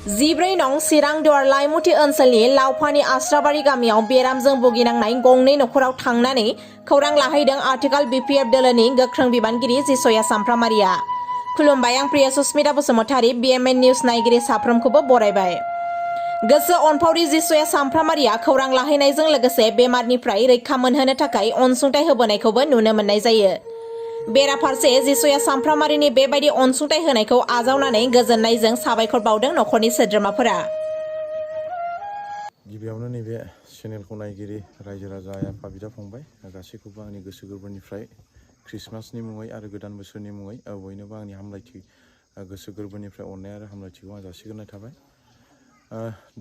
जिब्रै नं चिरां दुवार लाइमुथि ओनसोलनि लावफानि आस्राबारि गामियाव बेरामजों भुगिनांनाय गंनै नखराव थांनानै खौरां लाहैदों आथिखाल बिपिएफ दोलोनि गोख्रों बिबानगिरि जिसया सामफ्रामारिया। खुलुमबाय, आं प्रिया सुस्मिता बसुमतारी, बिएमएन निउस नायगिरि साफ्रोमखौबो बरायबाय। गोसो अनफावरि जिसया सामफ्रामारिया खौरां लाहैनायजों लोगोसे बेमारनिफ्राय रैखा मोनहोनो थाखाय अनसुंथाइ होबोनायखौबो नुनो मोननाय जायो। बेराफारसे जिसया सामफ्रामारिनि बेबायदि अनसुंथाइ होनायखौ आजावनानै गोजोननायजों साबायखर बावदों नखरनि सोद्रोमाफोरा। गिबियावनो नैबे चेनेलखौ नायगिरि रायजो राजा आइ आफा बिदा फंबाय गासैखौबो आंनि गोसो गोरबोनिफ्राय ख्रिस्टमासनि मुङै आरो गोदान बोसोरनि मुङै बयनोबो आंनि हामलायथि गोसो गोरबोनिफ्राय अननाय आरो हामलायथिखौ आं जासिग्रोनाय थाबाय।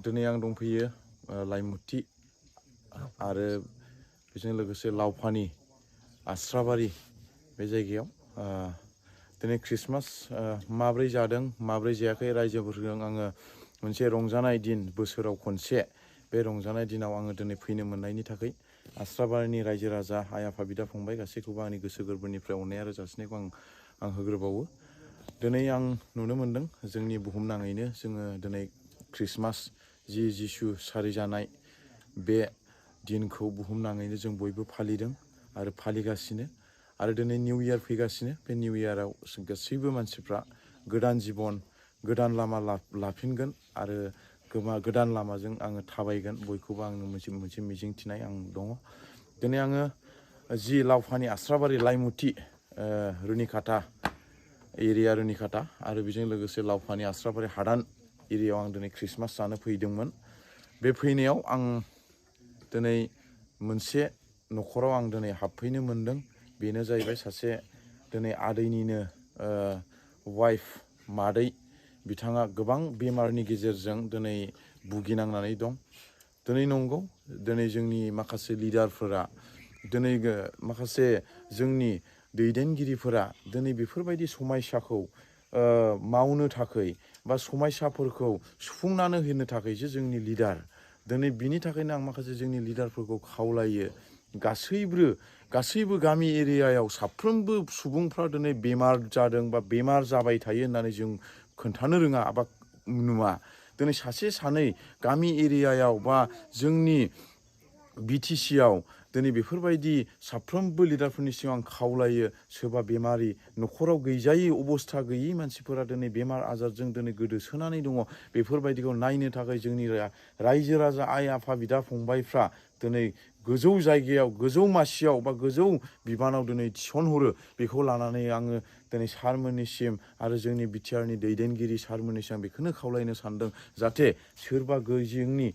दिनै आं दंफैयो लाइमुथि आरो बेजों लोगोसे लावफानि आस्राबारि बे जायगायाव दिनै ख्रिस्टमास माब्रै जादों माब्रै जायाखै रायजोफोरजों आङो मोनसे रंजानाय दिन, बोसोराव खनसे बे रंजानाय दिनाव आङो दिनै फैनो मोननायनि थाखाय आस्राबारिनि रायजो राजा आइ आफा बिदा फंबाय गासैखौबो आंनि गोसो गोरबोनिफ्राय अननाय आरो जासिनायखौ आं होग्रोबावो। दिनै आं नुनो मोनदों जोंनि बुहुमनाङैनो जोङो दिनै ख्रिस्टमास जि जिसु सारिजानाय बे दिनखौ बुहुमनाङैनो जों बयबो फालिदों आरो फालिगासिनो। आरो दिनै निउ इयार फैगासिनो। बे निउ इयाराव गासैबो मानसिफ्रा गोदान जिबन, गोदान लामा लाफिनगोन आरो गोदान लामाजों आङो थाबायगोन। बयखौबो आंनो मोनसे मिजिंथिनाय आं दङ। दिनै आङो जि लावफानि आस्राबारि लाइमुथि रुनिखाता एरिया रुनिखाता आरो बेजों लोगोसे लावफानि आस्राबारि हादान एरियायाव आं दिनै ख्रिस्टमास जानो फैदोंमोन। बे फैनायाव आं दिनै मोनसे नखराव आं दिनै हाबफैनो मोनदों। बेनो जाहैबाय सासे दिनै आदैनिनो वाइफ, मादै। बिथाङा गोबां बेमारनि गेजेरजों दिनै भुगिनांनानै दं। दिनै नंगौ, दिनै जोंनि माखासे लिडारफोरा, दिनै माखासे जोंनि दैदेनगिरिफोरा दिनै बेफोरबायदि समयसाखौ मावनो थाखाय बा समयसाफोरखौ सुफुंनानै होनो थाखायसो जोंनि लिडार। दिनै बिनि थाखायनो आं माखासे जोंनि लिडारफोरखौ खावलायो, गासैबो गामि एरियायाव साफ्रोमबो सुबुंफ्रा दिनै बेमार जादों बा बेमार जाबाय थायो होननानै जों खोन्थानो रोङा बा नुवा। दिनै सासे सानै गामि एरियायाव बा जोंनि बिटिसिआव दिनै बेफोरबायदि साफ्रोमबो लिडारफोरनि सिगां आं खावलायो, सोरबा बेमारि नखराव गैजायै अबस्था गैयै मानसिफोरा दिनै बेमार आजारजों दिनै गोदोसोनानै दङ। बेफोरबायदिखौ नायनो थाखाय जोंनि रायजो राजा आइ आफा बिदा फंबायफ्रा दिनै गोजौ जायगायाव, गोजौ मासियाव बा गोजौ बिबानाव दिनै थिसनहरो। बेखौ लानानै आङो दिनै सारमोननिसिम आरो जोंनि बिटिआरनि दैदेनगिरि सारमोननिसिम आं बेखौनो खावलायनो सानदों, जाहाथे सोरबा जोंनि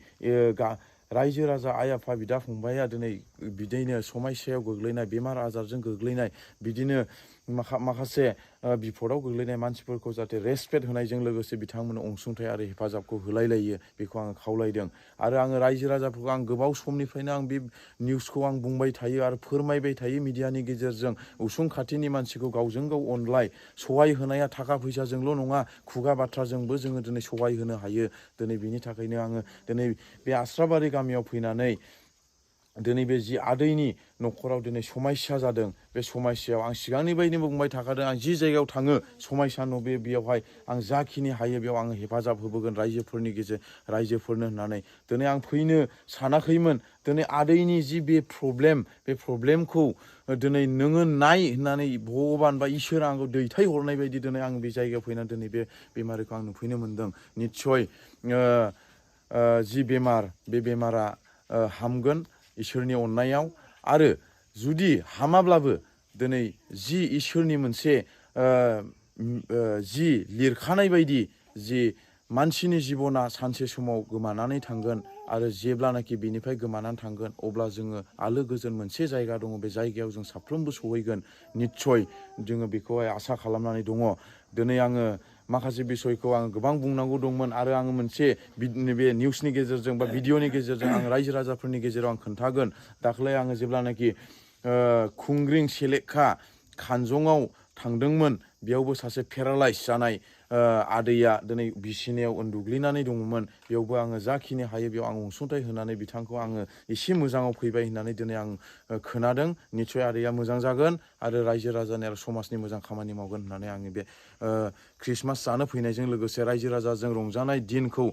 रायजो राजा आइ आफा बिदा फंबाया दिनै बिदिनो समयसायाव गोग्लैनाय, बेमार आजारजों गोग्लैनाय, बिदिनो माखासे बिपदआव गोग्लैनाय मानसिफोरखौ जाहाथे रेसपेक्ट होनायजों लोगोसे बिथांमोननो अनसुंथाइ आरो हेफाजाबखौ होलायलायो। बेखौ आङो खावलायदों। आरो आङो रायजो राजाफोरखौ आं गोबाव समनिफ्रायनो आं बे निउसखौ आं बुंबाय थायो आरो फोरमायबाय थायो मिडियानि गेजेरजों। उसुं खाथिनि मानसिखौ गावजों गाव अनलाय। सहाय होनाया थाखा फैसाजोंल' नङा, खुगा बाथ्राजोंबो जोङो दिनै सहाय होनो हायो। दिनै बिनि थाखायनो आङो दिनै बे आस्राबारि गामियाव फैनानै दिनै बे जि आदैनि नखराव दिनै समयसा जादों, बे समयसायाव आं सिगांनि बायदिनो बुंबाय थाखादों, आं जि जायगायाव थाङो समयसा नुबोयो बेयावहाय आं जाखिनि हायो बेयाव आङो हेफाजाब होबोगोन रायजोफोरनो होननानै। दिनै आं फैनो सानाखैमोन। दिनै आदैनि जि बे प्रब्लेमखौ दिनै नोङो नाय होननानै भगबान बा इसोरा आंखौ दैथायहरनाय बायदि दिनै आं बे जायगायाव फैनानै दिनै बे बेमारिखौ आं नुफैनो मोनदों। निस्सय जि बेमार, बे बेमारा हामगोन इसोरनि अननायाव। आरो जुदि हामाब्लाबो दिनै जि इसोरनि मोनसे जि लिरखानाय बायदि जि मानसिनि जिबना सानसे समाव गोमानानै थांगोन आरो जेब्लानाखि बेनिफ्राय गोमानानै थांगोन अब्ला जोङो आलो गोजोन मोनसे जायगा दङ, बे जायगायाव जों साफ्रोमबो सहैगोन। निस्सय जोङो बेखौहाय आसा खालामनानै दङ। दिनै आङो माखासे बिसयखौ आङो गोबां बुंनांगौ दंमोन आरो आङो मोनसे बे निउसनि गेजेरजों बा भिडिअनि गेजेरजों आं रायजो राजाफोरनि गेजेराव आं खोन्थागोन। दाख्लै आङो जेब्लानाखि खुंग्रिं सेलेखा खानजङाव थांदोंमोन, बेयावबो सासे पेरालाइस जानाय आदैया दिनै बिसिनायाव उन्दुग्लिनानै दङमोन बेयावबो आङो जाखिनि हायो बेयाव आं अनसुंथाइ होनानै बिथांखौ आङो एसे मोजाङाव फैबाय होननानै दिनै आं खोनादों निस्सय आदैया मोजां जागोन आरो रायजो राजानि आरो समाजनि मोजां खामानि मावगोन होननानै आङो बे ख्रिस्टमास जानो फैनायजों लोगोसे रायजो राजाजों रंजानाय दिनखौ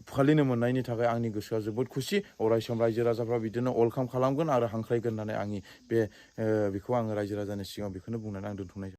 फालिनो मोननायनि थाखाय आंनि गोसोआ जोबोद खुसि अराय सम रायजो राजाफ्रा बिदिनो वेलकाम खालामगोन आरो हांख्रायगोन होननानै आंनि बेखौ आङो रायजो राजानि सिगाङाव बेखौनो बुंनानै आं दोनथ'नाय